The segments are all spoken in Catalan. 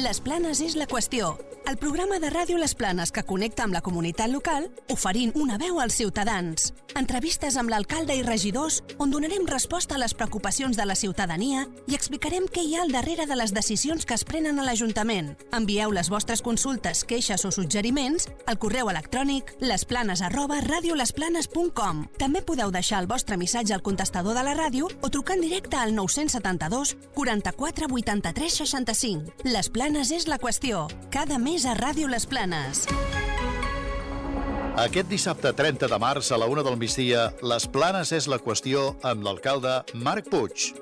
Les Planes és la qüestió. El programa de ràdio Les Planes que connecta amb la comunitat local, oferint una veu als ciutadans. Entrevistes amb l'alcalde i regidors, on donarem resposta a les preocupacions de la ciutadania i explicarem què hi ha al darrere de les decisions que es prenen a l'Ajuntament. Envieu les vostres consultes, queixes o suggeriments al correu electrònic lesplanes@radiolesplanes.com. També podeu deixar el vostre missatge al contestador de la ràdio o trucar en directe al 972 44 83 65. Les Planes és la qüestió. Cada mes a Ràdio Les Planes. Aquest dissabte 30 de març a la 1 del migdia, Les Planes és la qüestió amb l'alcalde Marc Puig.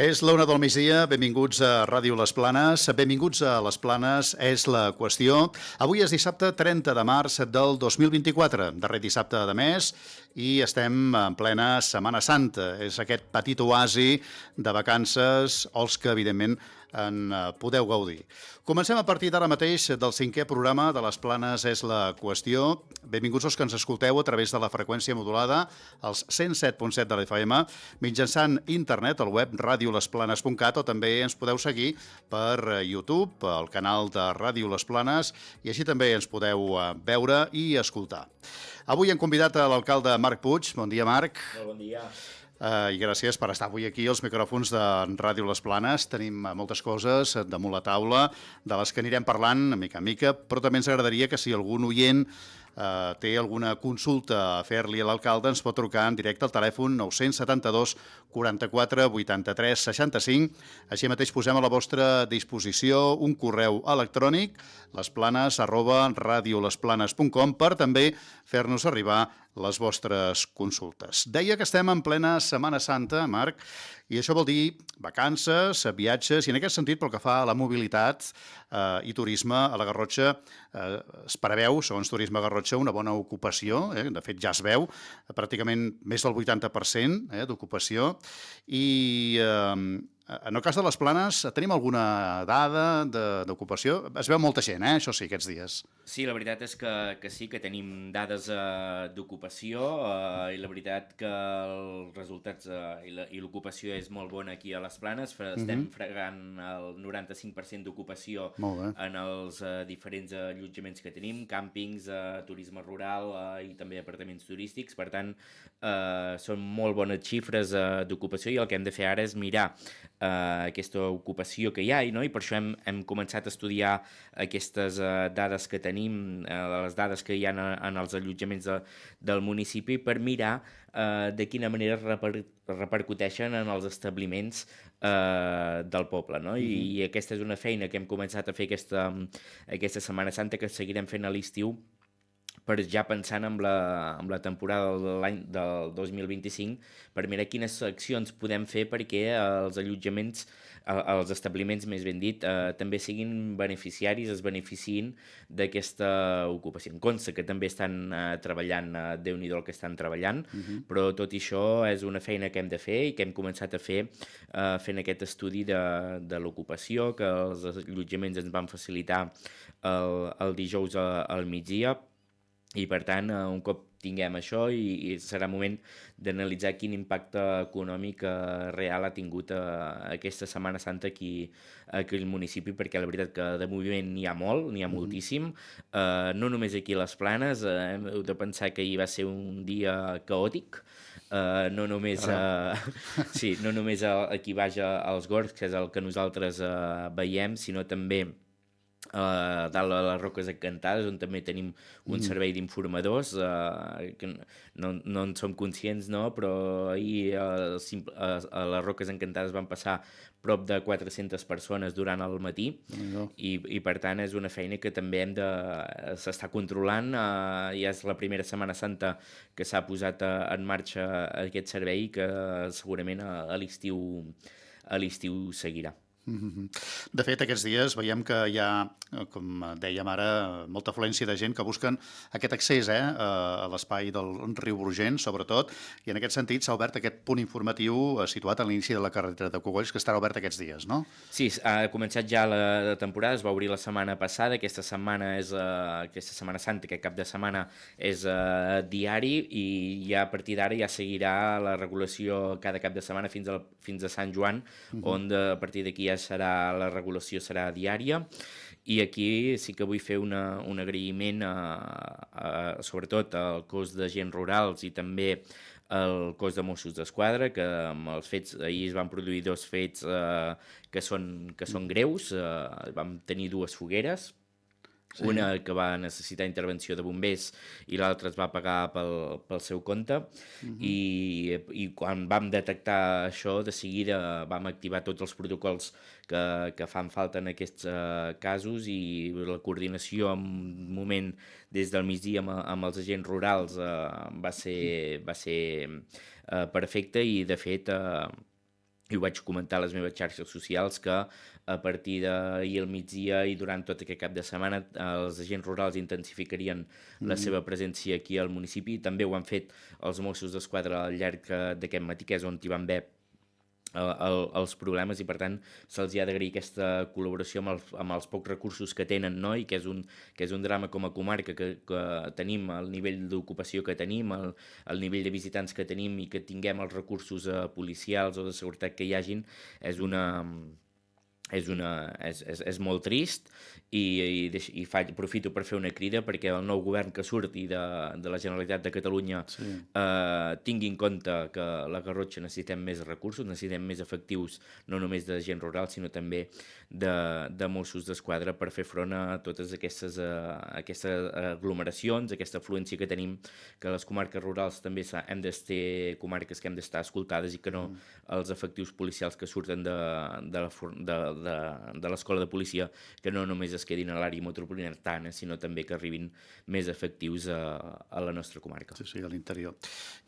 És la 1 del migdia, benvinguts a Ràdio Les Planes, benvinguts a Les Planes, és la qüestió. Avui és dissabte 30 de març del 2024, darrer dissabte de mes, i estem en plena Setmana Santa. És aquest petit oasi de vacances, els que evidentment en podeu gaudir. Comencem a partir d'ara mateix del 5è programa de Les Planes és la qüestió. Benvinguts els que ens escolteu a través de la freqüència modulada, els 107.7 de l'FM, mitjançant internet, al web radiolesplanes.cat, o també ens podeu seguir per YouTube, al canal de Ràdio Les Planes, i així també ens podeu veure i escoltar. Avui hem convidat a l'alcalde Marc Puig. Bon dia, Marc. Molt bon dia. I gràcies per estar avui aquí als micròfons de Ràdio Les Planes. Tenim moltes coses damunt la taula, de les que anirem parlant mica en mica, però també ens agradaria que si algun oient té alguna consulta a fer-li a l'alcalde, ens pot trucar en directe al telèfon 972 44 83 65. Així mateix posem a la vostra disposició un correu electrònic, lesplanes@radiolesplanes.com, per també fer-nos arribar les vostres consultes. Deia que estem en plena Setmana Santa, Marc, i això vol dir vacances, viatges, i en aquest sentit, pel que fa a la mobilitat i turisme a la Garrotxa, es preveu, segons Turisme Garrotxa, una bona ocupació, de fet ja es veu, pràcticament més del 80% d'ocupació, i en el cas de les Planes tenim alguna dada d'ocupació? Es veu molta gent, això sí, aquests dies. Sí, la veritat és que sí, que tenim dades d'ocupació i la veritat que els resultats i l'ocupació és molt bona aquí a les Planes. Estem fregant el 95% d'ocupació en els diferents allotjaments que tenim, càmpings, turisme rural i també apartaments turístics. Per tant, són molt bones xifres d'ocupació i el que hem de fer ara és mirar aquesta ocupació que hi ha, no? I per això hem començat a estudiar aquestes dades que tenim, les dades que hi ha en els allotjaments del municipi, per mirar de quina manera repercuteixen en els establiments del poble, no? I aquesta és una feina que hem començat a fer aquesta Setmana Santa, que seguirem fent a l'estiu, per ja pensant en la temporada del 2025, per mirar quines accions podem fer perquè els allotjaments, els establiments, més ben dit, també siguin beneficiaris, es beneficiïn d'aquesta ocupació. Em consta que també estan treballant, Déu-n'hi-do el que estan treballant, però tot això és una feina que hem de fer i que hem començat a fer fent aquest estudi de l'ocupació, que els allotjaments ens van facilitar el dijous al migdia. I per tant, un cop tinguem això, i serà moment d'analitzar quin impacte econòmic real ha tingut aquesta Setmana Santa aquí al municipi, perquè la veritat que de moviment n'hi ha molt, n'hi ha moltíssim, no només aquí a les Planes. Hem de pensar que ahir va ser un dia caòtic, no només no només aquí baix als Gorgs, que és el que nosaltres veiem, sinó també dalt a les Roques Encantades, on també tenim un servei d'informadors que no en som conscients, no? Però ahir a les Roques Encantades van passar prop de 400 persones durant el matí, i per tant és una feina que també s'està controlant. Ja és la primera Setmana Santa que s'ha posat en marxa aquest servei, que segurament a l'estiu seguirà. De fet, aquests dies veiem que hi ha, com dèiem ara, molta afluència de gent que busquen aquest accés a l'espai del riu Brugent, sobretot, i en aquest sentit s'ha obert aquest punt informatiu situat a l'inici de la carretera de Cogolls, que estarà obert aquests dies, no? Sí, ha començat ja la temporada, es va obrir la setmana passada, aquesta setmana aquesta Setmana Santa, aquest cap de setmana és diari i ja a partir d'ara ja seguirà la regulació cada cap de setmana fins a Sant Joan, on a partir d'aquí ja la regulació serà diària. I aquí sí que vull fer un agraïment sobretot al cos d'agents rurals i també el cos de Mossos d'Esquadra, que amb els fets, ahir es van produir 2 fets que són greus, vam tenir 2 fogueres, una que va necessitar intervenció de bombers i l'altra es va pagar pel seu compte, i quan vam detectar això, de seguida vam activar tots els protocols que fan falta en aquests casos, i la coordinació en un moment des del migdia amb els agents rurals va ser perfecta, i de fet i ho vaig comentar a les meves xarxes socials, que a partir d'ahir al migdia i durant tot aquest cap de setmana els agents rurals intensificarien la seva presència aquí al municipi. També ho han fet els Mossos d'Esquadra al llarg d'aquest matí, que és on hi van haver els problemes, i per tant se'ls ha d'agrair aquesta col·laboració amb els pocs recursos que tenen, no? I que és un drama com a comarca que tenim, el nivell d'ocupació que tenim, el nivell de visitants que tenim, i que tinguem els recursos policials o de seguretat que hi hagin, és molt trist, i aprofito per fer una crida perquè el nou govern que surti de la Generalitat de Catalunya tingui en compte que la Garrotxa necessitem més recursos, necessitem més efectius, no només de gent rural, sinó també de Mossos d'Esquadra, per fer front a totes aquestes aglomeracions, aquesta afluència que tenim, que les comarques rurals també hem de ser comarques que hem d'estar escoltades, i que no els efectius policials que surten de l'escola de policia, que no només es quedin a l'àrea metropolitana, sinó també que arribin més efectius a la nostra comarca. Sí, a l'interior.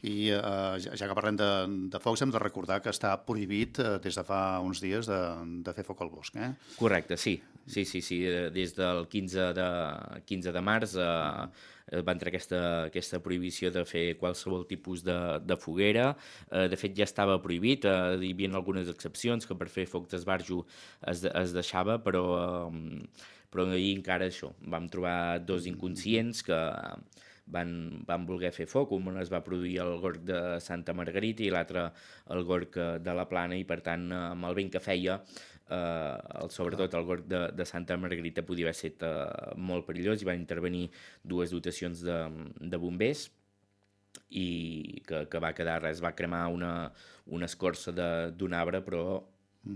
I ja que parlem de focs, hem de recordar que està prohibit des de fa uns dies de fer foc al bosc, eh? Correcte, sí. Des del 15 de març va entrar aquesta prohibició de fer qualsevol tipus de foguera. De fet, ja estava prohibit, hi havia algunes excepcions, que per fer foc d'esbarjo es deixava, però ahir encara això. Vam trobar 2 inconscients que van voler fer foc. Un es va produir al Gorg de Santa Margarita i l'altre al Gorg de la Plana, i per tant, amb el vent que feia, sobretot el Gorg de Santa Margarita podia haver estat molt perillós, i van intervenir 2 dotacions de bombers, i que va quedar res, va cremar una escorça d'un arbre, però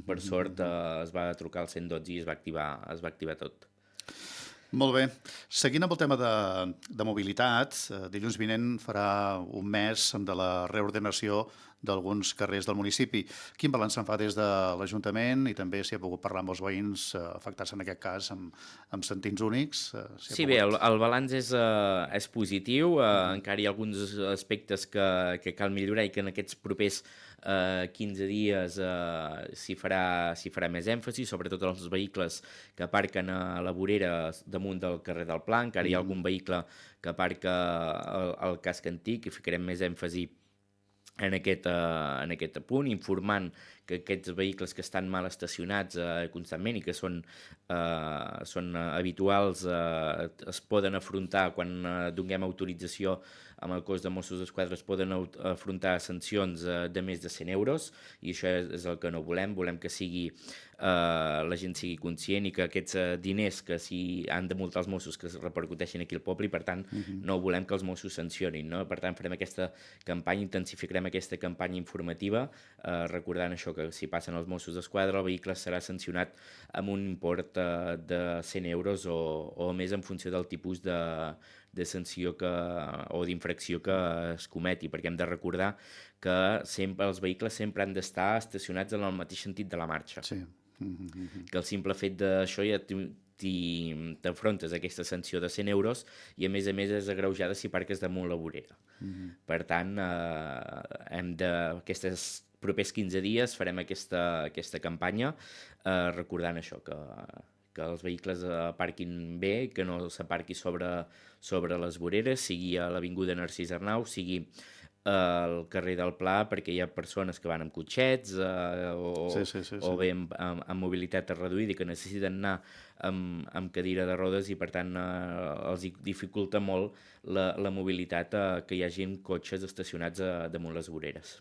per sort es va trucar al 112 i es va activar tot. Molt bé. Seguint amb el tema de mobilitat, dilluns vinent farà un mes de la reordenació d'alguns carrers del municipi. Quin balanç se'n fa des de l'Ajuntament, i també si ha pogut parlar amb els veïns afectats en aquest cas amb sentins únics? Sí, bé, el balanç és positiu. Encara hi ha alguns aspectes que cal millorar, i que en aquests propers 15 dies s'hi farà més èmfasi, sobretot als vehicles que aparquen a la vorera damunt del carrer del Pla. Encara hi ha algun vehicle que aparca al casc antic, i ficarem més èmfasi en aquest punt, informant que aquests vehicles que estan mal estacionats constantment i que són habituals es poden afrontar quan donem autorització amb el cos de Mossos d'Esquadra, es poden afrontar sancions de més de 100 euros, i això és el que no volem. Volem que la gent sigui conscient, i que aquests diners que han de multar els Mossos que es repercuteixin aquí al poble, i per tant no volem que els Mossos sancionin, no? Per tant, farem aquesta campanya, intensificarem aquesta campanya informativa, recordant això, que si passen els Mossos d'Esquadra el vehicle serà sancionat amb un import de 100 euros o més, en funció del tipus de sanció o d'infracció que es cometi, perquè hem de recordar que els vehicles sempre han d'estar estacionats en el mateix sentit de la marxa. Sí. Que el simple fet d'això ja t'enfrontes a aquesta sanció de 100 euros, i a més és agreujada si parques damunt la vorera. Per tant, aquestes propers 15 dies farem aquesta campanya recordant això, que els vehicles aparquin bé, que no s'aparqui sobre les voreres, sigui a l'Avinguda Narcís Arnau, sigui al carrer del Pla, perquè hi ha persones que van amb cotxets o bé amb mobilitat reduïda i que necessiten anar amb cadira de rodes i per tant els dificulta molt la mobilitat que hi hagi cotxes estacionats damunt les voreres.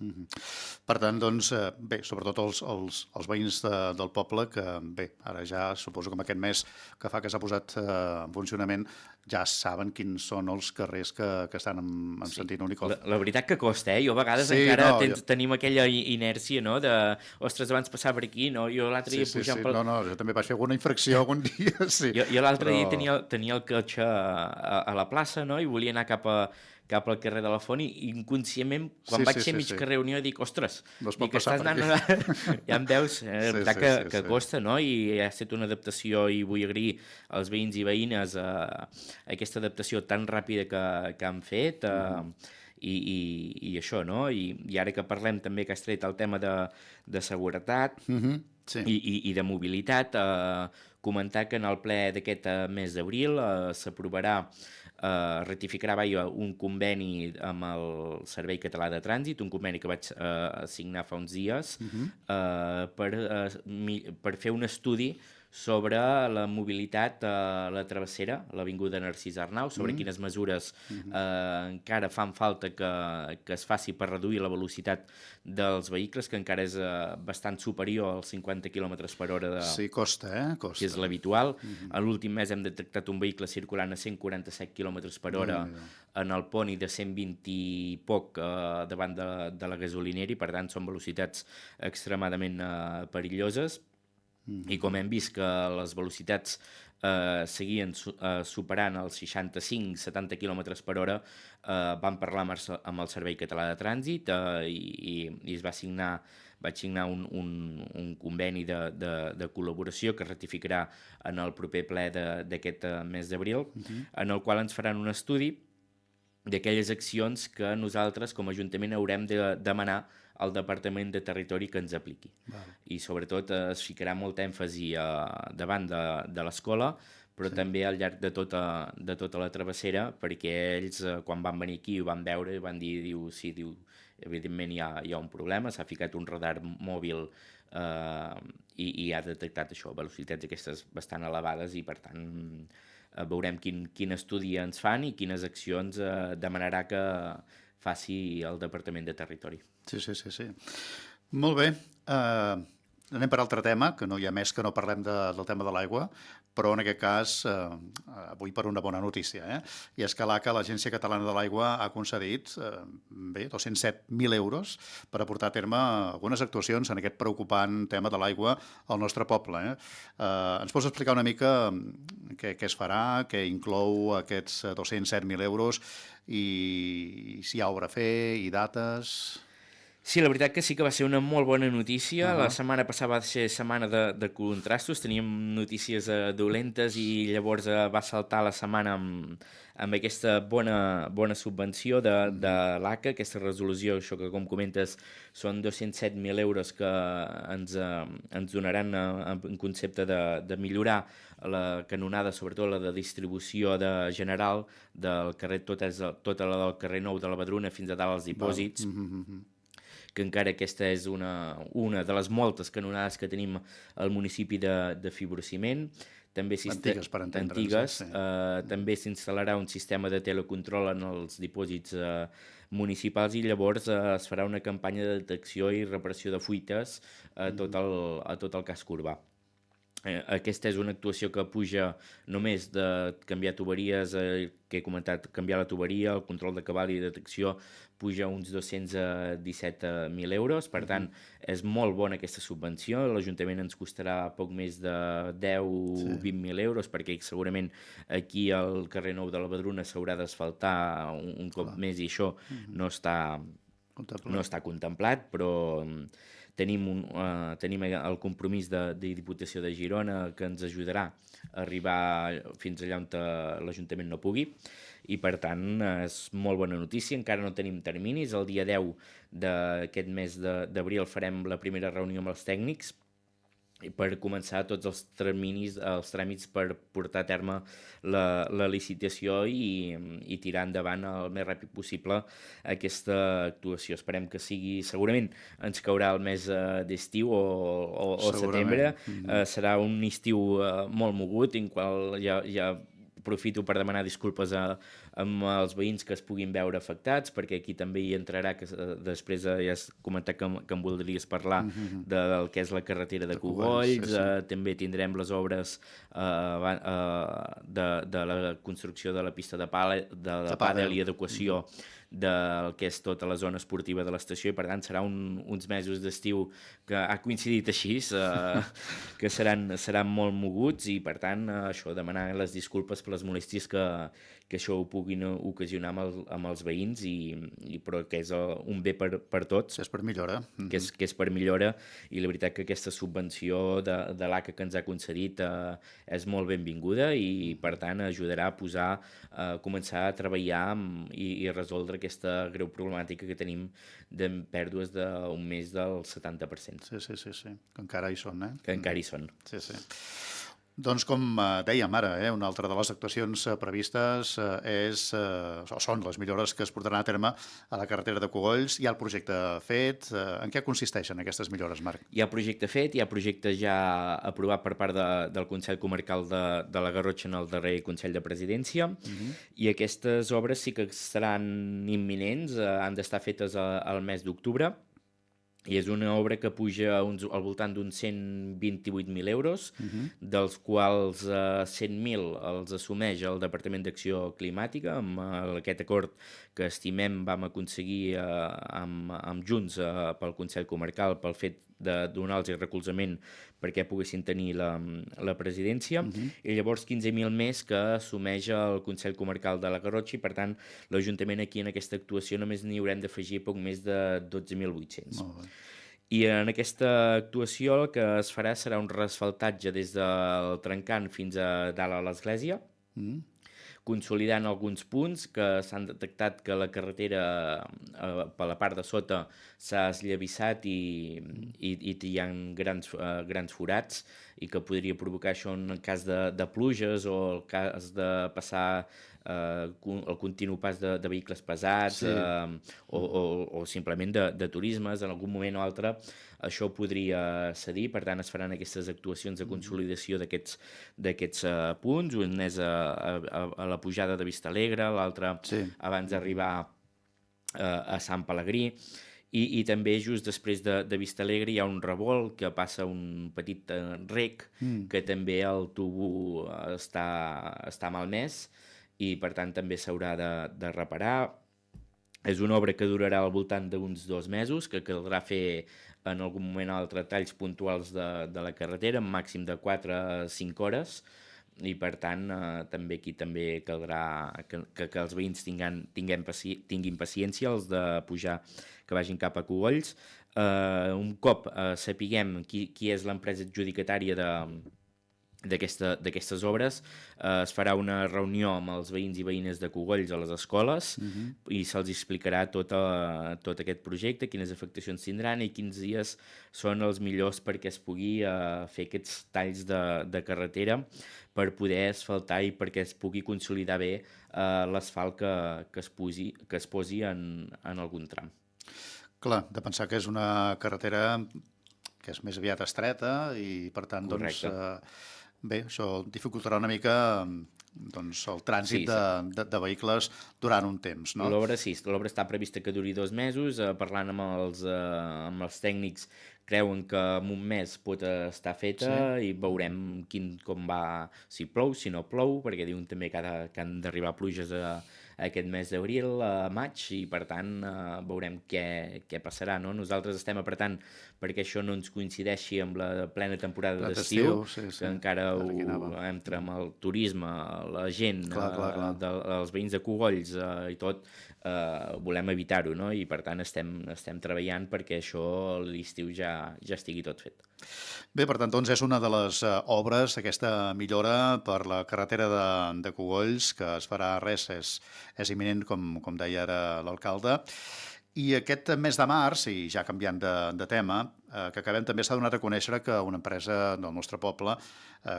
Per tant, doncs, bé, sobretot els veïns del poble, que bé, ara ja suposo que amb aquest mes que fa que s'ha posat en funcionament ja saben quins són els carrers que estan en sentit únic. La veritat que costa, Jo a vegades encara tenim aquella inèrcia, no?, de, ostres, abans passar per aquí, no? Jo l'altre dia pujant pel... No, jo també vaig fer alguna infracció algun dia, sí. Jo l'altre dia tenia el cotxe a la plaça, no?, i volia anar cap al carrer de la Font i inconscientment, quan vaig ser mig carrer Unió, dic, ostres, estàs anant... Ja em veus, que costa, no? I ha estat una adaptació i vull agrair als veïns i veïnes aquesta adaptació tan ràpida que han fet i això, no? I ara que parlem també que has tret el tema de seguretat i de mobilitat, comentar que en el ple d'aquest mes d'abril s'aprovarà ratificarà un conveni amb el Servei Català de Trànsit, un conveni que vaig signar fa uns dies per fer un estudi sobre la mobilitat a la travessera, a l'Avinguda Narcís Arnau, sobre quines mesures encara fan falta que es faci per reduir la velocitat dels vehicles, que encara és bastant superior als 50 km per hora sí, costa. Que és l'habitual. A l'últim mes hem detectat un vehicle circulant a 147 km per hora en el poni de 120 i poc davant de la gasolinera i per tant són velocitats extremadament perilloses. I com hem vist que les velocitats seguien superant els 65-70 km per hora, vam parlar amb el Servei Català de Trànsit i es vaig signar un conveni de col·laboració que es ratificarà en el proper ple d'aquest mes d'abril, en el qual ens faran un estudi d'aquelles accions que nosaltres com a Ajuntament haurem de demanar al Departament de Territori que ens apliqui. I sobretot es ficarà molt èmfasi davant de l'escola, però també al llarg de tota la travessera, perquè ells quan van venir aquí ho van veure i van dir, evidentment hi ha un problema, s'ha ficat un radar mòbil i ha detectat això, velocitats aquestes bastant elevades i per tant veurem quin estudi ens fan i quines accions demanarà que faci el Departament de Territori. Sí. Molt bé. Anem per altre tema, que no hi ha més que no parlem del tema de l'aigua, però en aquest cas, avui per una bona notícia, i és que l'ACA, l'Agència Catalana de l'Aigua, ha concedit 207.000 euros per aportar a terme algunes actuacions en aquest preocupant tema de l'aigua al nostre poble. Ens pots explicar una mica què es farà, què inclou aquests 207.000 euros i si hi ha obra a fer i dates... Sí, la veritat que sí que va ser una molt bona notícia. La setmana passada va ser setmana de contrastos, teníem notícies dolentes i llavors va saltar la setmana amb aquesta bona subvenció de l'ACA, aquesta resolució, això que com comentes són 207.000 euros que ens donaran en concepte de millorar la canonada, sobretot la de distribució general del carrer, tota la del carrer Nou de la Badruna fins a dalt als dipòsits. Que encara aquesta és una de les moltes canonades que tenim al municipi de Fibrociment. Antigues, per entendre'ns. També s'instal·larà un sistema de telecontrol en els dipòsits municipals i llavors es farà una campanya de detecció i reparació de fuites a tot el casc urbà. Aquesta és una actuació que puja només de canviar tuberies, que he comentat, canviar la tuberia, el control de cabal i detecció, puja uns 217.000 euros. Per tant, és molt bona aquesta subvenció. L'Ajuntament ens costarà poc més de 10-20.000 euros, perquè segurament aquí al carrer Nou de la Badruna s'haurà d'asfaltar un cop més i això no està contemplat, però tenim el compromís de Diputació de Girona que ens ajudarà a arribar fins allà on l'Ajuntament no pugui, i per tant és molt bona notícia. Encara no tenim terminis. El dia 10 d'aquest mes d'abril farem la primera reunió amb els tècnics per començar tots els tràmits per portar a terme la licitació i tirar endavant el més ràpid possible aquesta actuació. Esperem que sigui... Segurament ens caurà el mes d'estiu o setembre. Serà un estiu molt mogut, en qual ja aprofito per demanar disculpes amb els veïns que es puguin veure afectats, perquè aquí també hi entrarà, que després ja has comentat que em voldries parlar del que és la carretera de Cogolls. També tindrem les obres de la construcció de la pista de pàdel i adequació del que és tota la zona esportiva de l'estació, i per tant serà uns mesos d'estiu que ha coincidit així, que seran molt moguts, i per tant això, demanar les disculpes per les molèsties que això ho puguin ocasionar amb els veïns, però que és un bé per tots. És per millora. Que és per millora, i la veritat que aquesta subvenció de l'ACA que ens ha concedit és molt benvinguda, i per tant ajudarà a començar a treballar i resoldre aquesta greu problemàtica que tenim de pèrdues d'un mes del 70%. Sí, que encara hi són, Que encara hi són. Sí. Doncs com dèiem ara, una altra de les actuacions previstes són les millores que es portaran a terme a la carretera de Cogolls. Hi ha el projecte fet. En què consisteixen aquestes millores, Marc? Hi ha projecte fet, hi ha projecte ja aprovat per part del Consell Comarcal de la Garrotxa en el darrer Consell de Presidència, i aquestes obres sí que seran imminents, han d'estar fetes al mes d'octubre, i és una obra que puja al voltant d'uns 128.000 euros, dels quals 100.000 els assumeix el Departament d'Acció Climàtica, amb aquest acord que estimem vam aconseguir amb Junts pel Consell Comarcal, pel fet de donar-los recolzament perquè poguessin tenir la presidència, i llavors 15.000 més que assumeix el Consell Comarcal de la Garrotxa, i per tant l'Ajuntament aquí en aquesta actuació només n'hi haurem d'afegir poc més de 12.800. I en aquesta actuació el que es farà serà un resfaltatge des del trencant fins a dalt a l'església, consolidant alguns punts que s'han detectat que la carretera per la part de sota s'ha esllavissat i hi ha grans forats, i que podria provocar això en el cas de pluges o el cas de passar el continu pas de vehicles pesats, o simplement de turismes. En algun moment o altre això podria cedir, per tant es faran aquestes actuacions de consolidació d'aquests punts. Un és a la pujada de Vistalegre, l'altre abans d'arribar a Sant Pelegrí, i també just després de Vistalegre hi ha un revolt que passa un petit rec, que també el tubo està malmès, i per tant també s'haurà de reparar. És una obra que durarà al voltant d'uns 2 mesos, que caldrà fer en algun moment o altre talls puntuals de la carretera, amb màxim de 4 a 5 hores, i per tant també aquí també caldrà que els veïns tinguin paciència, els de pujar, que vagin cap a Cogolls. Un cop sapiguem qui és l'empresa adjudicatària d'aquestes obres, es farà una reunió amb els veïns i veïnes de Cogolls a les escoles, i se'ls explicarà tot aquest projecte, quines afectacions tindran i quins dies són els millors perquè es pugui fer aquests talls de carretera per poder asfaltar i perquè es pugui consolidar bé l'asfalt que es posi en algun tram. Clar, de pensar que és una carretera que és més aviat estreta i, per tant, doncs, bé, això dificultarà una mica el trànsit de vehicles durant un temps, no? L'obra està prevista que duri 2 mesos. Parlant amb els tècnics, creuen que en un mes pot estar feta, i veurem com va, si plou, si no plou, perquè diuen també que han d'arribar pluges aquest mes d'abril, maig, i per tant veurem què passarà, no? Nosaltres estem apretant perquè això no ens coincideixi amb la plena temporada d'estiu, que encara entra amb el turisme, la gent, els veïns de Cogolls i tot, volem evitar-ho, no? I per tant estem treballant perquè això l'estiu ja estigui tot fet. Bé, per tant, doncs és una de les obres, aquesta millora per la carretera de Cogolls, que es farà res, és imminent, com deia ara l'alcalde. I aquest mes de març, i ja canviant de tema, que acabem, també s'ha donat a conèixer que una empresa del nostre poble,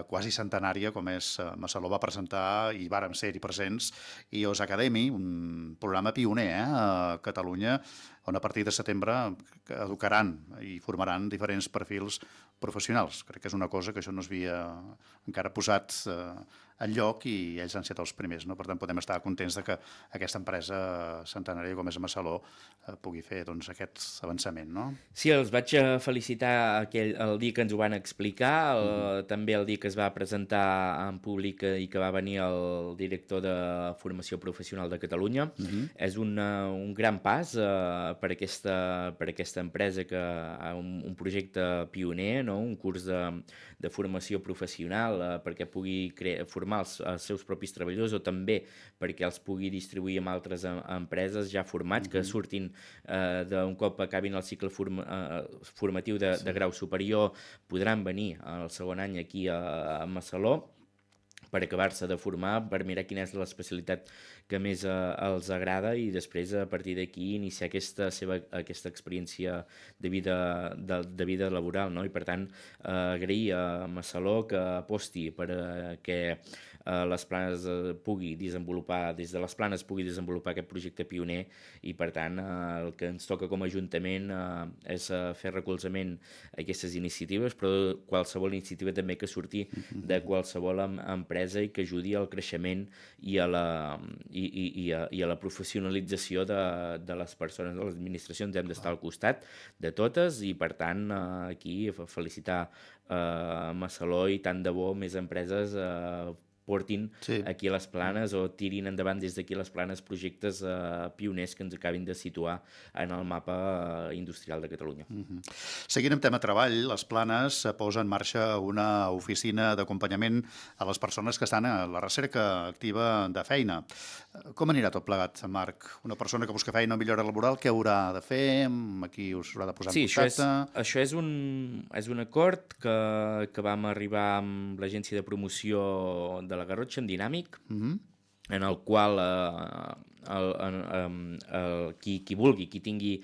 quasi centenària, com és Massaló, va presentar, i vàrem ser-hi presents, iOS Academy, un programa pioner a Catalunya, on a partir de setembre educaran i formaran diferents perfils professionals. Crec que és una cosa que això no s'havia encara posat en lloc i ells han estat els primers, no? Per tant, podem estar contents de que aquesta empresa centenària com és Massaló pugui fer aquest avançament, no? Sí, els vaig felicitar el dia que ens ho van explicar, també el dia que es va presentar en públic i que va venir el director de Formació Professional de Catalunya. És un gran pas per aquesta empresa, un projecte pioner, no? Un curs de formació professional perquè pugui formar els seus propis treballadors o també perquè els pugui distribuir amb altres empreses ja formats que surtin d'un cop acabin el cicle formatiu de grau superior, podran venir al segon any aquí a Massaló per acabar-se de formar, per mirar quina és l'especialitat que més els agrada i després a partir d'aquí iniciar aquesta experiència de vida laboral, no? I per tant agrair a Massaló que aposti per que les Planes pugui desenvolupar aquest projecte pioner i per tant el que ens toca com a Ajuntament és fer recolzament a aquestes iniciatives, però qualsevol iniciativa també que surti de qualsevol empresa i que ajudi al creixement i a la professionalització de les persones, de les administracions. Hem d'estar al costat de totes i per tant aquí felicitar Massaló i tant de bo més empreses portin aquí a les Planes o tirin endavant des d'aquí a les Planes projectes pioners que ens acabin de situar en el mapa industrial de Catalunya. Seguint amb tema treball, les Planes posa en marxa una oficina d'acompanyament a les persones que estan a la recerca activa de feina. Com anirà tot plegat, Marc? Una persona que busca feina o millora laboral, què haurà de fer? Aquí us haurà de posar en contacte? Sí, això és un acord que vam arribar amb l'agència de promoció de la Garrotxa, en Dinàmic, en el qual qui vulgui, qui tingui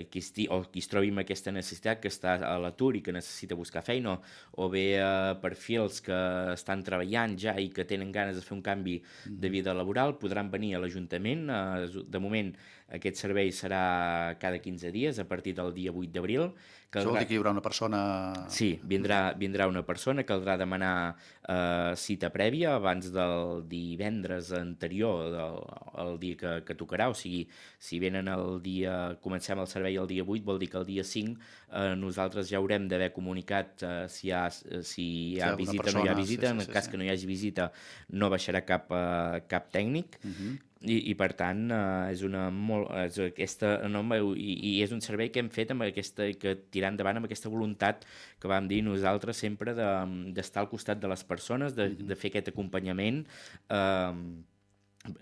qui es trobi amb aquesta necessitat, que està a l'atur i que necessita buscar feina, o bé perfils que estan treballant ja i que tenen ganes de fer un canvi de vida laboral, podran venir a l'Ajuntament. De moment aquest servei serà cada 15 dies a partir del dia 8 d'abril. Això vol dir que hi haurà una persona... Sí, vindrà una persona, caldrà demanar cita prèvia abans del divendres anterior al dia que tocarà, o sigui, si venen comencem el servei el dia 8, vol dir que el dia 5 nosaltres ja haurem d'haver comunicat si hi ha visita o no hi ha visita. En el cas que no hi hagi visita no baixarà cap tècnic. I per tant és un servei que hem fet que tirar endavant amb aquesta voluntat que vam dir nosaltres sempre d'estar al costat de les persones, de fer aquest acompanyament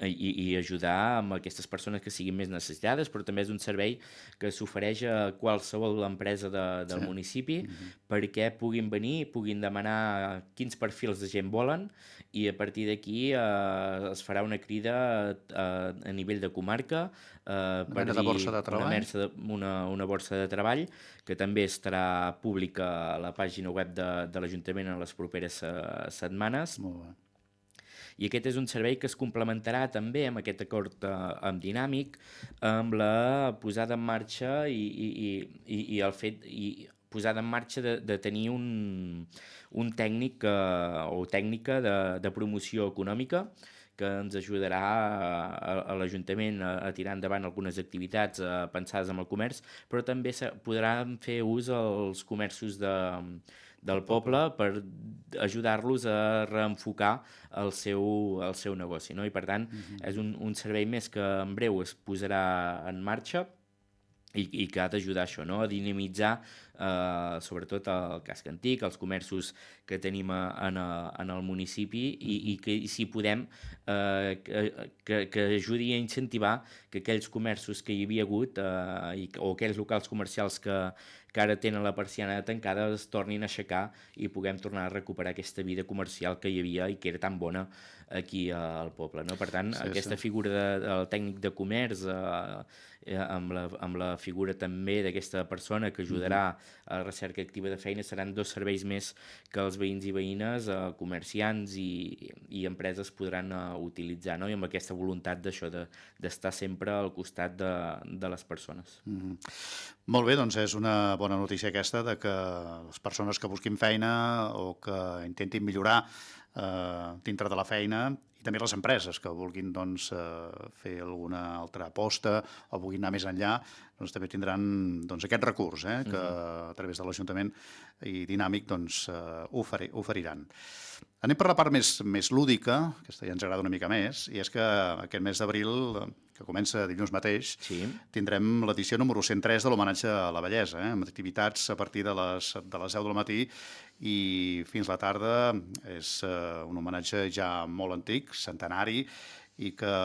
i ajudar amb aquestes persones que siguin més necessitades, però també és un servei que s'ofereix a qualsevol empresa del municipi perquè puguin venir, puguin demanar quins perfils de gent volen i a partir d'aquí es farà una crida a nivell de comarca una borsa de treball. Una borsa de treball que també estarà pública a la pàgina web de l'Ajuntament en les properes setmanes. Molt bé. I aquest és un servei que es complementarà també amb aquest acord amb Dinàmic, amb la posada en marxa i el fet posada en marxa de tenir un tècnic o tècnica de promoció econòmica que ens ajudarà a l'Ajuntament a tirar endavant algunes activitats pensades en el comerç, però també podran fer ús els comerços del poble per ajudar-los a reenfocar el seu negoci, no? I per tant és un servei més que en breu es posarà en marxa i que ha d'ajudar això, no? A dinamitzar sobretot el casc antic, els comerços que tenim en el municipi i que si podem que ajudi a incentivar que aquells comerços que hi havia hagut o aquells locals comercials que ara tenen la persiana tancada es tornin a aixecar i puguem tornar a recuperar aquesta vida comercial que hi havia i que era tan bona aquí al poble, no? Per tant, aquesta figura del tècnic de comerç amb la figura també d'aquesta persona que ajudarà a la recerca activa de feina seran dos serveis més que els veïns i veïnes, comerciants i empreses podran utilitzar, no? I amb aquesta voluntat d'això, d'estar sempre al costat de les persones. Molt bé, doncs és una bona notícia aquesta de que les persones que busquin feina o que intentin millorar dintre de la feina i també les empreses que vulguin doncs, fer alguna altra aposta o vulguin anar més enllà, doncs també tindran doncs, aquest recurs que a través de l'Ajuntament i Dinàmic doncs, oferiran. Anem per la part més lúdica, aquesta ja ens agrada una mica més, i és que aquest mes d'abril, que comença dilluns mateix, tindrem l'edició número 103 de l'homenatge a la bellesa, amb activitats a partir de les 10 del matí i fins la tarda. És un homenatge ja molt antic, centenari, i que,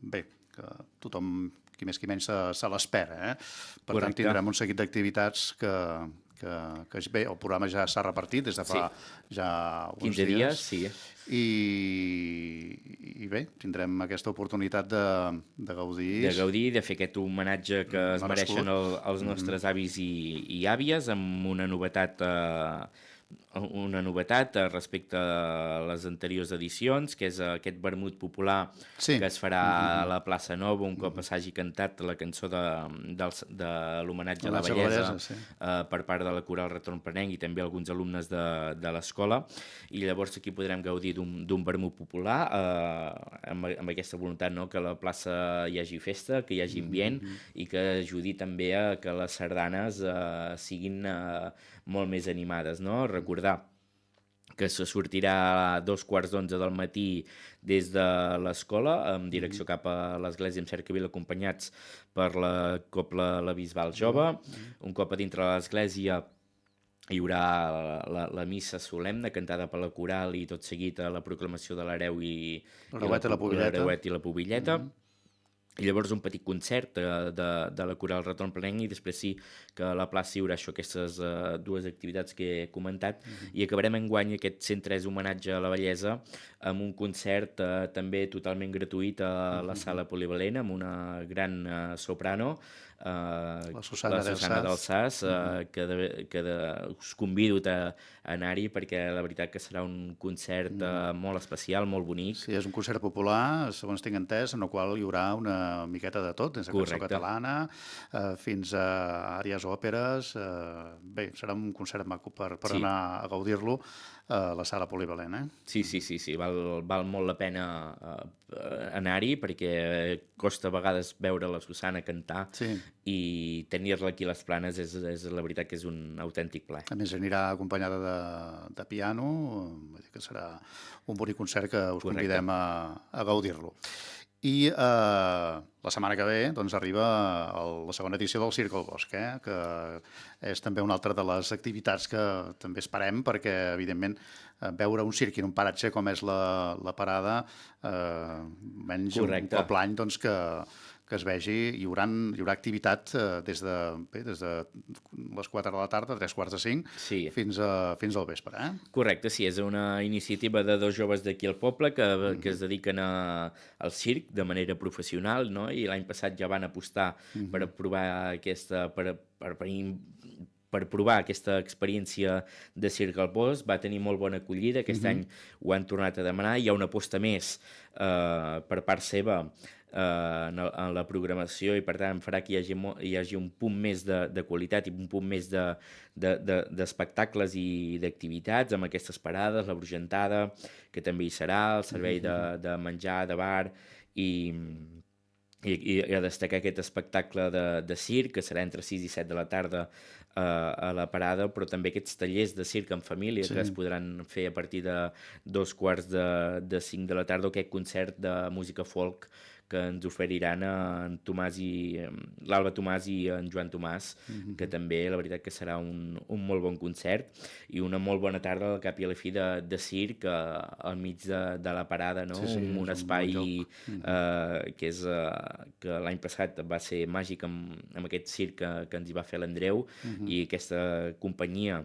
bé, que tothom, qui més qui menys, se l'espera. Per tant, tindrem un seguit d'activitats que bé, el programa ja s'ha repartit des de fa ja uns 15 dies, sí. I bé, tindrem aquesta oportunitat de gaudir. De gaudir, de fer aquest homenatge que es mereixen els nostres avis i àvies, amb una novetat respecte a les anteriors edicions, que és aquest vermut popular que es farà a la plaça Nova un cop s'hagi cantat la cançó de l'homenatge a la bellesa per part de la Coral Retorn Planenc i també alguns alumnes de l'escola, i llavors aquí podrem gaudir d'un vermut popular amb aquesta voluntat, no? Que a la plaça hi hagi festa, que hi hagi ambient i que ajudi també a que les sardanes siguin molt més animades, no? Recordar que se sortirà a 2:15 del matí des de l'escola en direcció cap a l'església amb Cercavila, acompanyats per la Cobla La Bisbal Jove. Un cop a dintre de l'església hi haurà la missa solemne cantada per la coral i tot seguit a la proclamació de l'hereu i la pubilleta. I llavors un petit concert de la Coral Retorn Planenc i després sí que a la plaça hi haurà aquestes dues activitats que he comentat i acabarem enguany aquest 103 homenatge a la bellesa amb un concert també totalment gratuït a la sala polivalent amb una gran soprano, la Susana del Sas, que us convido a anar-hi perquè la veritat que serà un concert molt especial, molt bonic. Sí, és un concert popular, segons tinc entès, en el qual hi haurà una miqueta de tot, des de cançó catalana fins a àries òperes. Bé, serà un concert maco per anar a gaudir-lo a la sala polivalent. Sí, val molt la pena anar-hi perquè costa a vegades veure la Susana cantar i tenir-la aquí a les Planes és la veritat que és un autèntic plaer. A més, anirà acompanyada de piano, vull dir que serà un bonic concert que us convidem a gaudir-lo. I la setmana que ve doncs, arriba la segona edició del Circ al Bosc, que és també una altra de les activitats que també esperem perquè, evidentment, veure un circ en un paratge com és la Parada, menys un cop l'any doncs, que es vegi, hi haurà activitat des de les 4 de la tarda, 3:45, fins al vespre. Correcte, sí, és una iniciativa de dos joves d'aquí al poble que es dediquen al circ de manera professional, no? I l'any passat ja van apostar per provar per provar aquesta experiència de circ al bosc. Va tenir molt bona acollida, aquest any ho han tornat a demanar, hi ha una aposta més per part seva en la programació i per tant farà que hi hagi un punt més de qualitat i un punt més d'espectacles i d'activitats amb aquestes parades, la brugentada, que també hi serà, el servei de menjar, de bar i a destacar aquest espectacle de circ, que serà entre 6 i 7 de la tarda a la parada, però també aquests tallers de circ en família que es podran fer a partir de 2 quarts de 5 de la tarda, o aquest concert de música folk que ens oferiran l'Alba Tomàs i en Joan Tomàs, que també la veritat que serà un molt bon concert i una molt bona tarda al cap i a la fi de circ al mig de la parada, no? Un espai que és que l'any passat va ser màgic amb aquest circ que ens hi va fer l'Andreu, i aquesta companyia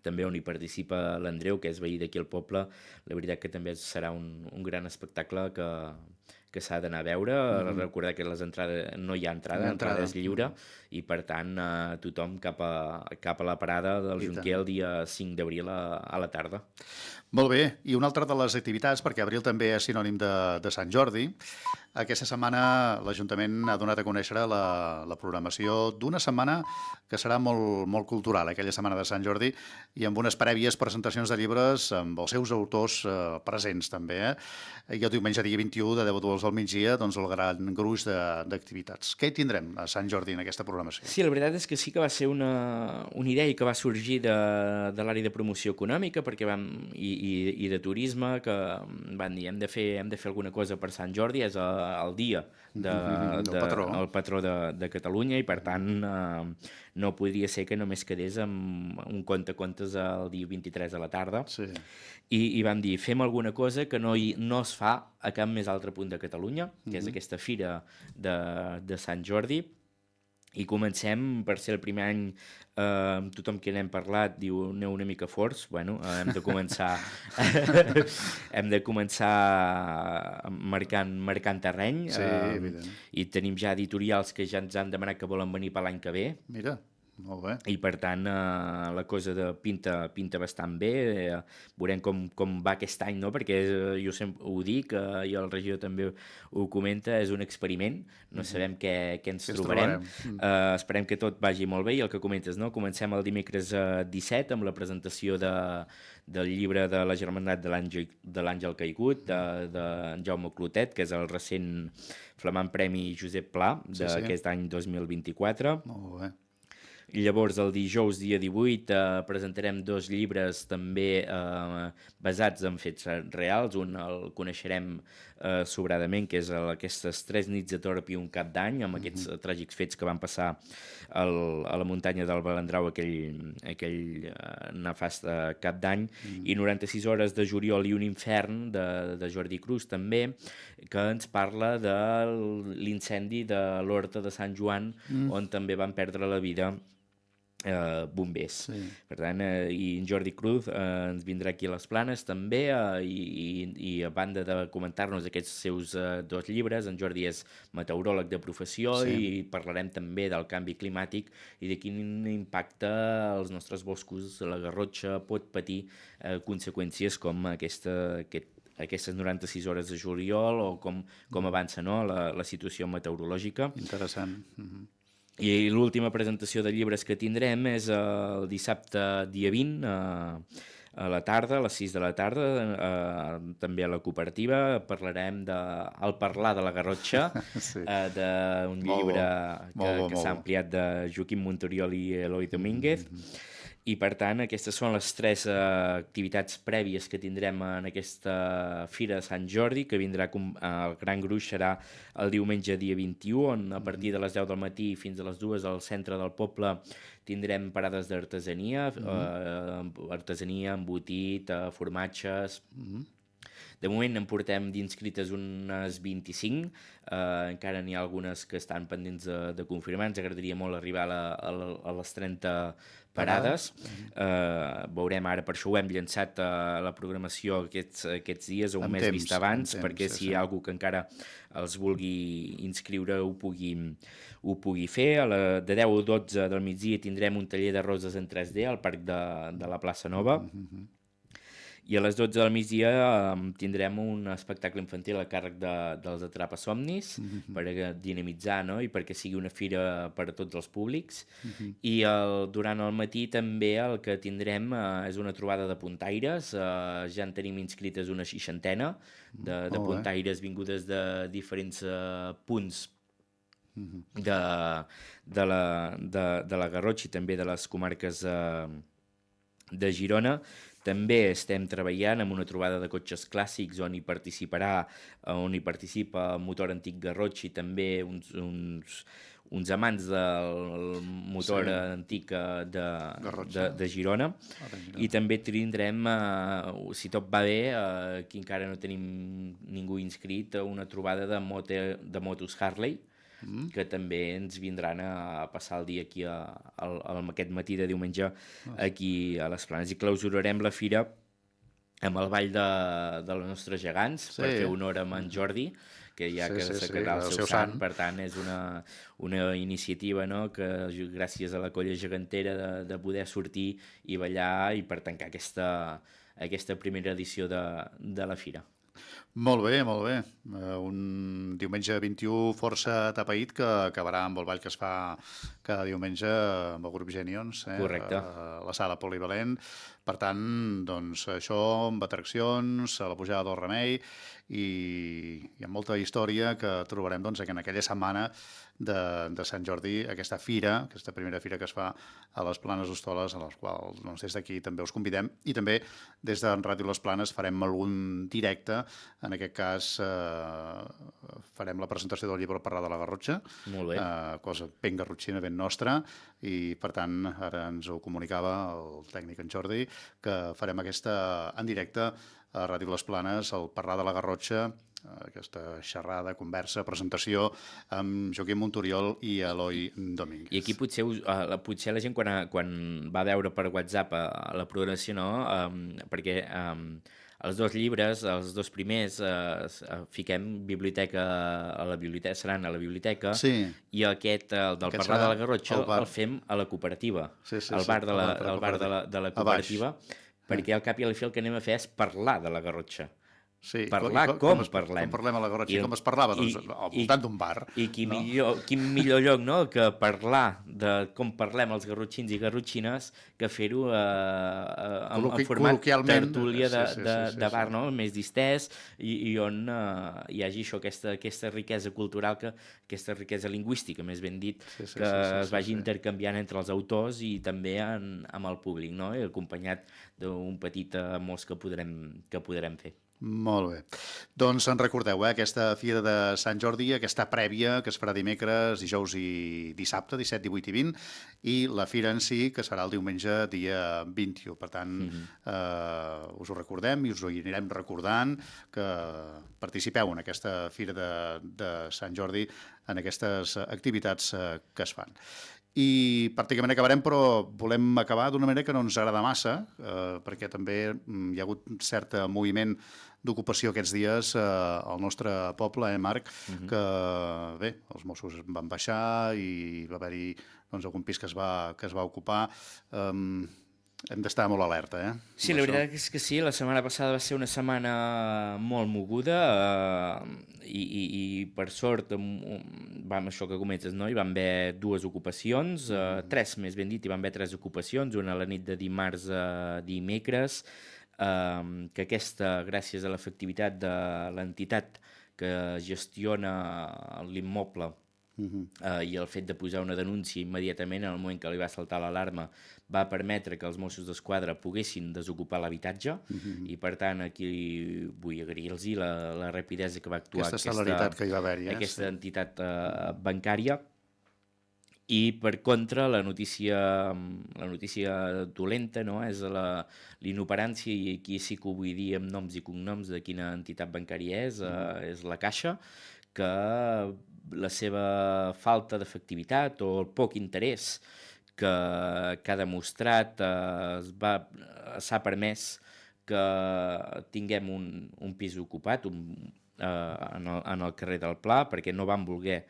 també on hi participa l'Andreu, que és veí d'aquí al poble. La veritat que també serà un gran espectacle que s'ha d'anar a veure. Recordar que les entrades no hi ha entrada, l'entrada és lliure, i per tant tothom cap a la parada del Jonquer el dia 5 d'abril a la tarda. Molt bé, i una altra de les activitats, perquè abril també és sinònim de Sant Jordi. Aquesta setmana l'Ajuntament ha donat a conèixer la programació d'una setmana que serà molt, molt cultural, aquella setmana de Sant Jordi, i amb unes prèvies presentacions de llibres amb els seus autors presents també. I el diumenge dia 21 de 10 a 2 al migdia, doncs el gran gruix d'activitats. Què hi tindrem a Sant Jordi en aquesta programació? Sí, la veritat és que sí que va ser una idea que va sorgir de l'àrea de promoció econòmica, perquè i de turisme, que van dir hem de fer alguna cosa per Sant Jordi, és el dia el patró de Catalunya, i per tant no podria ser que només quedés amb un contes el dia 23 a la tarda. I vam dir, fem alguna cosa que no es fa a cap més altre punt de Catalunya, que és aquesta fira de Sant Jordi. I comencem, per ser el primer any, tothom que n'hem parlat diu aneu una mica forts. Bueno, hem de començar marcant terreny, i tenim ja editorials que ja ens han demanat que volen venir per l'any que ve. Mira, molt bé. I per tant la cosa pinta bastant bé. Veurem com va aquest any, no? Perquè jo sempre ho dic, i el regidor també ho comenta, és un experiment, no sabem què ens trobarem. Esperem que tot vagi molt bé, i el que comentes, no? Comencem el dimecres 17 amb la presentació del llibre de la Germandat de l'Àngel Caigut, de Jaume Clotet, que és el recent flamant Premi Josep Pla d'aquest any 2024. Molt bé. Llavors, el dijous, dia 18, presentarem 2 llibres també basats en fets reals. Un el coneixerem sobradament, que és aquestes 3 nits de Torp i un cap d'any, amb aquests tràgics fets que van passar a la muntanya del Balandrau aquell nefast cap d'any, i 96 hores de juliol i un infern de Jordi Cruz també, que ens parla de l'incendi de l'Horta de Sant Joan, on també van perdre la vida bombers. Per tant, i en Jordi Cruz ens vindrà aquí a les Planes també, i a banda de comentar-nos aquests seus 2 llibres, en Jordi és meteoròleg de professió, i parlarem també del canvi climàtic i de quin impacte als nostres boscos la garrotxa pot patir conseqüències com aquestes 96 hores de juliol, o com avança, no? la situació meteorològica. Interessant. I l'última presentació de llibres que tindrem és el dissabte dia 20 a la tarda, a les 6 de la tarda, també a la cooperativa. Parlarem del parlar de la Garrotxa, d'un llibre que s'ha ampliat de Joaquim Montoriol i Eloi Domínguez. I per tant, aquestes són les 3 activitats prèvies que tindrem en aquesta Fira de Sant Jordi, que vindrà, el gran gruix serà el diumenge dia 21, on a partir de les 10 del matí fins a les 2 al centre del poble tindrem parades d'artesania, artesania, embotit, formatges. De moment en portem d'inscrites unes 25, encara n'hi ha algunes que estan pendents de confirmar. Ens agradaria molt arribar a les 30 parades. Veurem ara, per això ho hem llançat a la programació aquests dies, o un mes vist abans, perquè si hi ha algú que encara els vulgui inscriure ho pugui fer. De 10 a 12 del migdia tindrem un taller de roses en 3D al Parc de la Plaça Nova. I a les 12 del migdia tindrem un espectacle infantil a càrrec dels Atrapa-somnis per dinamitzar, no? I perquè sigui una fira per a tots els públics. I durant el matí també el que tindrem és una trobada de puntaires. Ja en tenim inscrites una 60 de puntaires vingudes de diferents punts de la Garrotxa i també de les comarques de Girona. També estem treballant en una trobada de cotxes clàssics on hi participa el motor antic Garrotxa i també uns amants del motor antic de Girona. I també tindrem, si tot va bé, que encara no tenim ningú inscrit, una trobada de motos Harley, que també ens vindran a passar el dia aquí aquest matí de diumenge aquí a les Planes, i clausurarem la fira amb el ball dels nostres gegants per fer honor a en Jordi, que ja que s'acabarà el seu sant. Per tant, és una iniciativa, no?, que gràcies a la colla gegantera de poder sortir i ballar i per tancar aquesta primera edició de la fira. Molt bé, molt bé. Un diumenge 21 força atapeït que acabarà amb el ball que es fa cada diumenge amb el grup Genions, Correcte. A la sala polivalent. Per tant, doncs, això amb atraccions, a la pujada del Remei i hi ha molta història que trobarem doncs, en aquella setmana de Sant Jordi, aquesta primera fira que es fa a les Planes d'Hostoles, a les quals des d'aquí també us convidem, i també des de Ràdio Les Planes farem algun directe. En aquest cas farem la presentació del llibre Parlar de la Garrotxa, cosa ben garrotxina, ben nostra, i per tant ara ens ho comunicava el tècnic en Jordi, que farem aquesta en directe a Ràdio Les Planes, el Parlar de la Garrotxa, aquesta xerrada, conversa, presentació amb Joaquim Montoriol i Eloi Domínguez. I aquí potser la gent quan va veure per WhatsApp la programació, no? Perquè els dos llibres, els dos primers, fiquem biblioteca a la biblioteca, seran a la biblioteca, i aquest, el del Parlar de la Garrotxa, el fem a la cooperativa, al bar de la cooperativa, perquè al cap i a la fi el que anem a fer és parlar de la Garrotxa. Sí, parlar com parlem. Com parlem a la Garrotxa, com es parlava al voltant d'un bar. I quin millor lloc, no?, que parlar de com parlem els garrotxins i garrotxines que fer-ho en format tertúlia de bar, no?, més distès, i on hi hagi això, aquesta riquesa cultural, aquesta riquesa lingüística, més ben dit, que es vagi intercanviant entre els autors i també amb el públic, no?, i acompanyat d'un petit mos que podrem fer. Molt bé. Doncs en recordeu, aquesta Fira de Sant Jordi, aquesta prèvia que es farà dimecres, dijous i dissabte, 17, 18 i 20, i la fira en si, que serà el diumenge dia 21. Per tant, us ho recordem i us ho anirem recordant, que participeu en aquesta Fira de Sant Jordi, en aquestes activitats que es fan. I pràcticament acabarem, però volem acabar d'una manera que no ens agrada massa, perquè també hi ha hagut cert moviment d'ocupació aquests dies al nostre poble, Marc, que bé, els Mossos van baixar i va haver-hi algun pis que es va ocupar. Hem d'estar molt alerta, Sí, la veritat és que sí, la setmana passada va ser una setmana molt moguda i per sort, amb això que comentes, no? Hi van haver dues ocupacions, tres més ben dit, hi van haver tres ocupacions, una a la nit de dimarts a dimecres, que aquesta, gràcies a l'efectivitat de l'entitat que gestiona l'immoble, i el fet de posar una denúncia immediatament en el moment que li va saltar l'alarma va permetre que els Mossos d'Esquadra poguessin desocupar l'habitatge i per tant aquí vull agrair-los la rapidesa que va actuar aquesta entitat bancària. I per contra la notícia dolenta, no?, és l'inoperància, i aquí sí que ho vull dir amb noms i cognoms de quina entitat bancària és la Caixa, que la seva falta d'efectivitat o el poc interès que ha demostrat s'ha permès que tinguem un pis ocupat en el carrer del Pla, perquè no van voler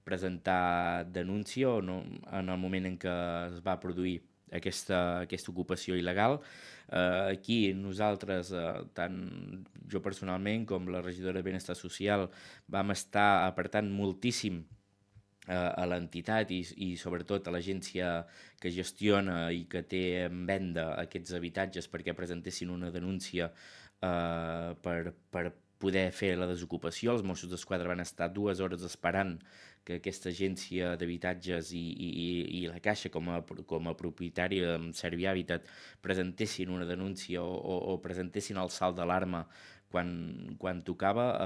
presentar denúncia en el moment en què es va produir aquesta ocupació il·legal. Aquí nosaltres, tant jo personalment com la regidora de Benestar Social, vam estar apretant moltíssim a l'entitat i sobretot a l'agència que gestiona i que té en venda aquests habitatges perquè presentessin una denúncia per poder fer la desocupació. Els Mossos d'Esquadra van estar 2 hores esperant que aquesta agència d'habitatges i la Caixa com a propietària amb Servi Habitat presentessin una denúncia o presentessin el salt d'alarma quan tocava.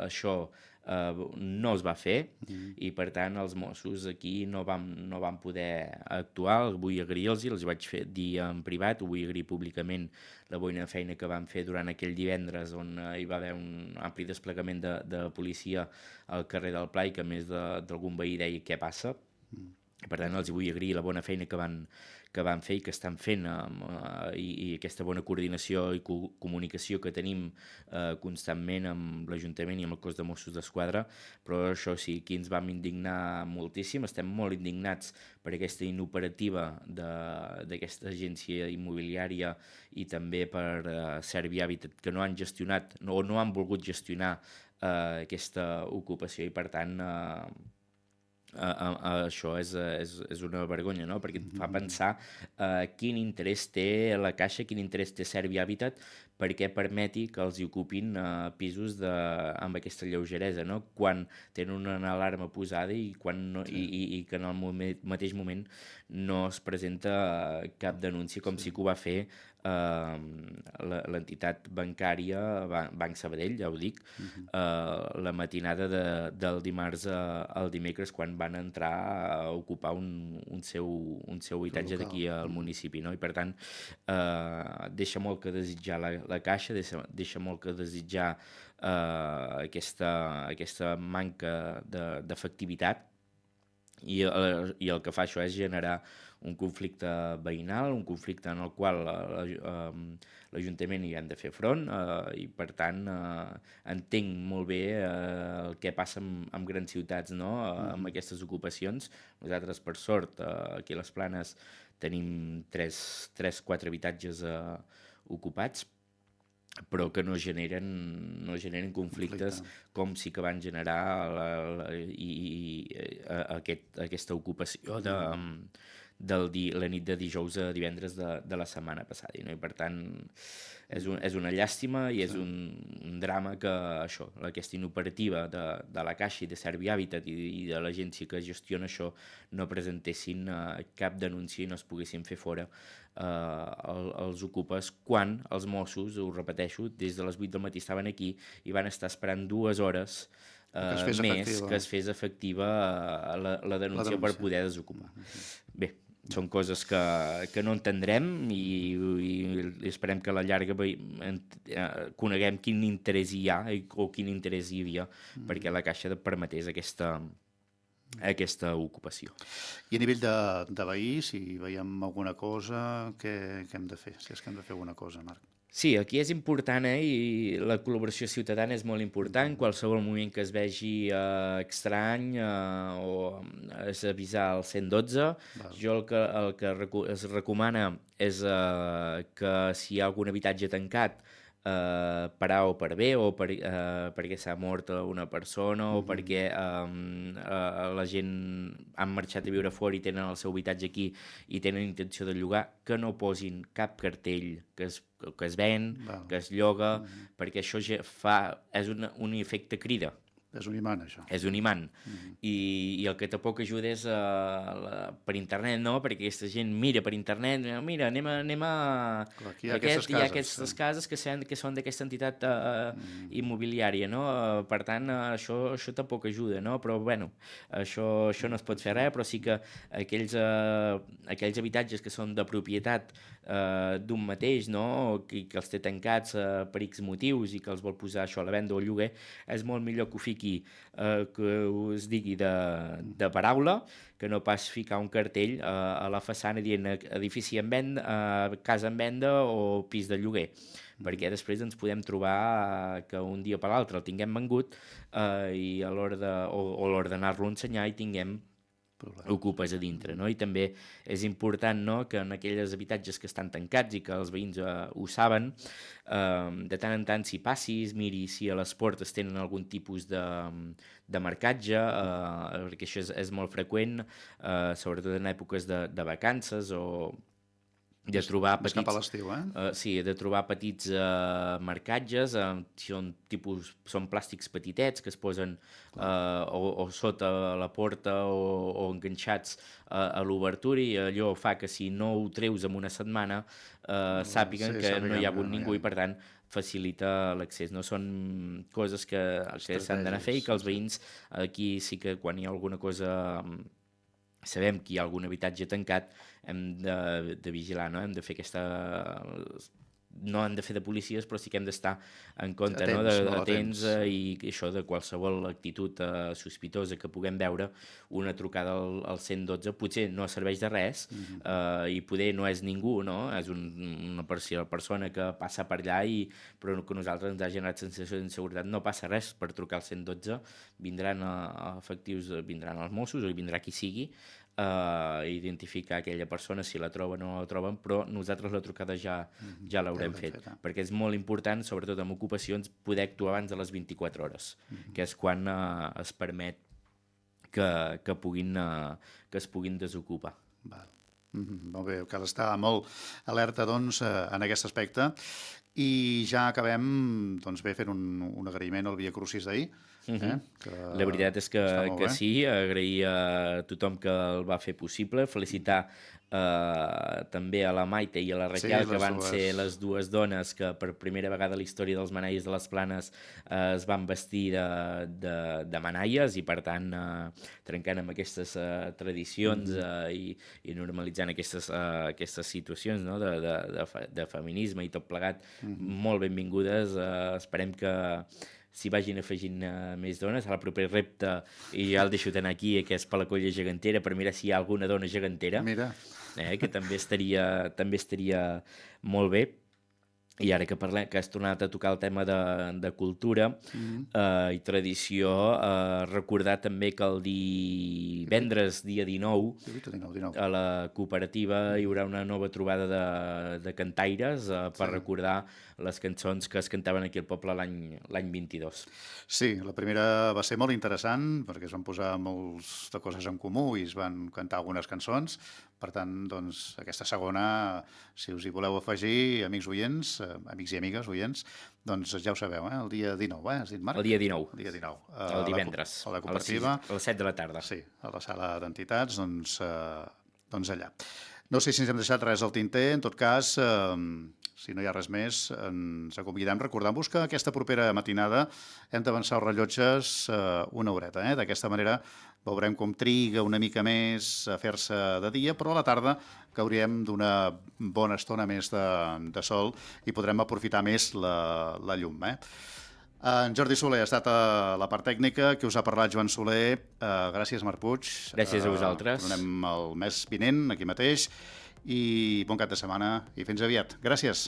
Això no es va fer i per tant els Mossos aquí no vam poder actuar. Vull agrair-los, els vaig dir en privat, ho vull agrair públicament la bona feina que van fer durant aquell divendres on hi va haver un ampli desplegament de policia al carrer del Pla i que més d'algun veí deia què passa. Per tant, els vull agrair la bona feina que van fer i que estan fent i aquesta bona coordinació i comunicació que tenim constantment amb l'Ajuntament i amb el cos de Mossos d'Esquadra, però això sí, aquí ens vam indignar moltíssim, estem molt indignats per aquesta inoperativa d'aquesta agència immobiliària i també per Servi Habitat, que no han gestionat o no han volgut gestionar aquesta ocupació i per tant això és una vergonya, no? Perquè et fa pensar quin interès té la Caixa, quin interès té Servi Habitat perquè permeti que els hi ocupin pisos amb aquesta lleugeresa, no? Quan tenen una alarma posada i que en el mateix moment no es presenta cap denúncia, com sí que ho va fer l'entitat bancària Banc Sabadell, ja ho dic, la matinada del dimarts al dimecres quan van entrar a ocupar un seu habitatge d'aquí al municipi, no? I per tant deixa molt que desitjar la Caixa, deixa molt que desitjar aquesta manca d'efectivitat i el que fa això és generar un conflicte veïnal, un conflicte en el qual l'Ajuntament hi han de fer front i per tant entenc molt bé el que passa en grans ciutats, no? Amb aquestes ocupacions. Nosaltres, per sort, aquí a les Planes tenim 3-4 habitatges ocupats, però que no generen conflictes com sí que van generar aquesta ocupació la nit de dijous a divendres de la setmana passada, no? I per tant és una llàstima i és un drama que aquesta inoperativa de la Caixa i de Servi Habitat i de l'agència que gestiona això no presentessin cap denúncia i no es poguessin fer fora els ocupes quan els Mossos, ho repeteixo, des de les 8 del matí estaven aquí i van estar esperant 2 hores més que es fes efectiva la denúncia per poder desocupar. Bé, són coses que no entendrem i esperem que a la llarga coneguem quin interès hi ha o quin interès hi havia perquè la Caixa permetés aquesta ocupació. I a nivell de veïns, si veiem alguna cosa, què hem de fer? Si és que hem de fer alguna cosa, Marc. Sí, aquí és important i la col·laboració ciutadana és molt important. Qualsevol moment que es vegi estrany o és avisar al 112. Jo el que es recomana és que si hi ha algun habitatge tancat per A o per B o perquè s'ha mort una persona o perquè la gent han marxat a viure fora i tenen el seu habitatge aquí i tenen intenció de llogar, que no posin cap cartell que es ven, que es lloga, perquè això és un efecte crida. És un imant, això. És un imant. I el que tampoc ajuda és per internet, no? Perquè aquesta gent mira per internet, mira, anem a... Hi ha aquestes cases que són d'aquesta entitat immobiliària, no? Per tant, això tampoc ajuda, no? Però, bueno, això no es pot fer res, però sí que aquells habitatges que són de propietat d'un mateix, no? Que els té tancats per X motius i que els vol posar això a la venda o al lloguer, és molt millor que ho fiqui que us digui de paraula que no pas ficar un cartell a la façana dient edifici en venda, casa en venda o pis de lloguer, perquè després ens podem trobar que un dia per l'altre el tinguem vengut i a l'hora d'anar-lo a ensenyar i tinguem ocupes a dintre, no? I també és important, no?, que en aquells habitatges que estan tancats i que els veïns ho saben, de tant en tant si passis, miri si a les portes tenen algun tipus de marcatge, perquè això és molt freqüent, sobretot en èpoques de vacances o de trobar petits... Cap a l'estiu, sí, de trobar petits marcatges, són plàstics petitets que es posen o sota la porta o enganxats a l'obertura, i allò fa que si no ho treus en una setmana sàpiguen que no hi ha hagut ningú i per tant facilita l'accés. No són coses que s'han d'anar a fer i que els veïns aquí sí que quan hi ha alguna cosa... sabem que hi ha algun habitatge tancat, hem de vigilar, no? Hem de fer aquesta... No hem de fer de policies, però sí que hem d'estar en compte, atents i això de qualsevol actitud sospitosa que puguem veure. Una trucada al 112 potser no serveix de res i poder no és ningú, no? És una persona que passa per allà però que a nosaltres ens ha generat sensació d'inseguretat. No passa res per trucar al 112, vindran efectius, vindran els Mossos o hi vindrà qui sigui, identificar aquella persona si la troben o no la troben, però nosaltres la trucada ja l'haurem fet, perquè és molt important, sobretot en ocupacions, poder actuar abans de les 24 hores, que és quan es permet que es puguin desocupar. Molt bé, cal estar molt alerta doncs, en aquest aspecte. I ja acabem fent un agraïment al Via Crucis d'ahir. La veritat és que sí, agrair a tothom que el va fer possible, felicitar també a la Maite i a la Raquel, que van ser les dues dones que per primera vegada a la història dels Manaies de les Planes es van vestir de manaies i per tant trencant amb aquestes tradicions i normalitzant aquestes situacions, no? de feminisme i tot plegat. Molt benvingudes, esperem que s'hi vagin afegint més dones. El proper repte, i ja el deixo tant aquí, que és per la colla gegantera, per mirar si hi ha alguna dona gegantera, que també estaria molt bé. I ara que has tornat a tocar el tema de cultura i tradició, recordar també que el divendres, dia 19, a la cooperativa hi haurà una nova trobada de cantaires per recordar les cançons que es cantaven aquí al poble l'any 22. Sí, la primera va ser molt interessant perquè es van posar moltes de coses en comú i es van cantar algunes cançons. Per tant, doncs, aquesta segona, si us hi voleu afegir, amics oients, amics i amigues oients, doncs ja ho sabeu, el dia 19, has dit, Marc? El dia 19. El dia 19. El divendres. A la cooperativa. A les 7 de la tarda. Sí, a la sala d'entitats, doncs allà. No sé si ens hem deixat res al tinter, en tot cas, si no hi ha res més, ens acomiadem recordant-vos que aquesta propera matinada hem d'avançar els rellotges una horeta. D'aquesta manera veurem com triga una mica més a fer-se de dia, però a la tarda gauríem d'una bona estona més de sol i podrem aprofitar més la llum. En Jordi Soler ha estat a la part tècnica, que us ha parlat Joan Soler. Gràcies, Marc Puig. Gràcies a vosaltres. Tornem el mes vinent, aquí mateix, i bon cap de setmana i fins aviat. Gràcies.